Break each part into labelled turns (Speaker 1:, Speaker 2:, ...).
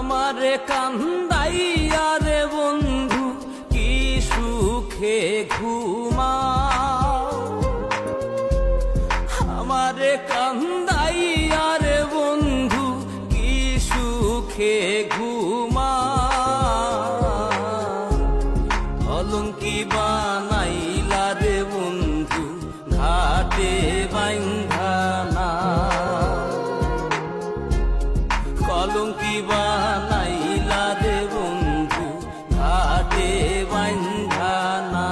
Speaker 1: আমারে কান্দাইয়া রে বন্ধু কি সুখে ঘুমাও, আমারে কান্দাইয়া রে বন্ধু কি সুখে ঘুমাও। কলঙ্কি বানাইলা রে বন্ধু ঘাটে বাইন্ধা না, কলঙ্কি বানাইলা রে বন্ধু ঘাটে বাইন্ধা না।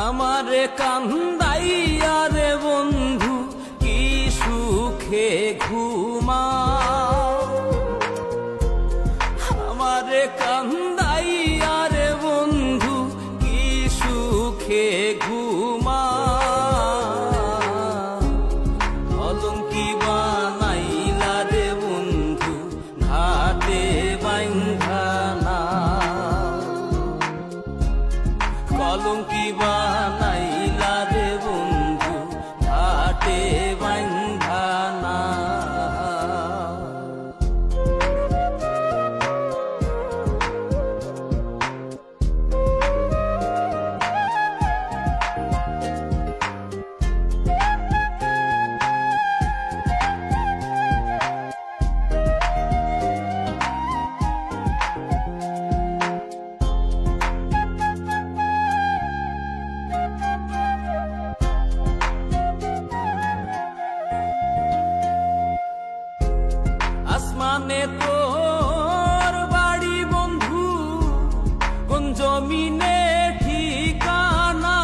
Speaker 1: আমারে কান্দাইয়া রে বন্ধু কি সুখে ঘুমাও, আমারে কান্দাইয়া রে বন্ধু কি সুখে ঘুমাও। কলঙ্কি বানাইলা রে বন্ধু ঘাটে বাইন্ধা না, কলঙ্কি বানাইলা রে বন্ধু ঘাটে বাইন্ধা না। আসমানে তোর বাড়ি বন্ধু, কোন জমিনে ঠিকানা,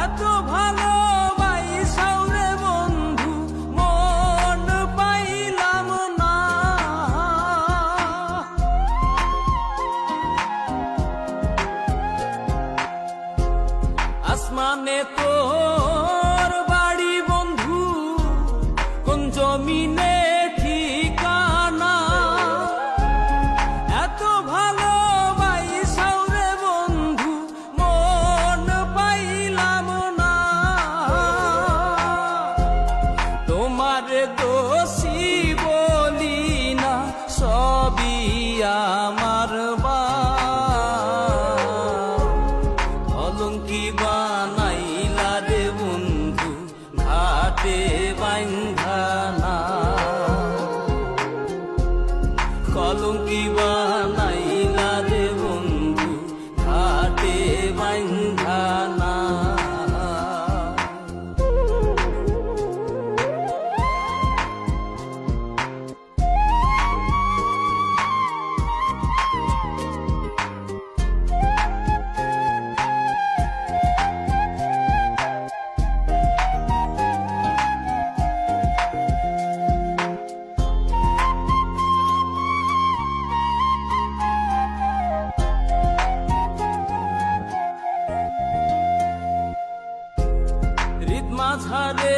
Speaker 1: এত ভালোবাসাও রে বন্ধু মন পাইলাম না। আসমানে তোর বাড়ি বন্ধু, কোন জমিনে ঠিকানা, এত ভালোবাসাও রে বন্ধু মন পাইলাম না। তোমার দোষী বলি না, সবই আমার কলঙ্কি বানাইলা রে বন্ধু ঘাটে বাইন্ধা না, কলঙ্কি বানাইলা রে বন্ধু ঘাটে বাইন্ধা না। মাঝারে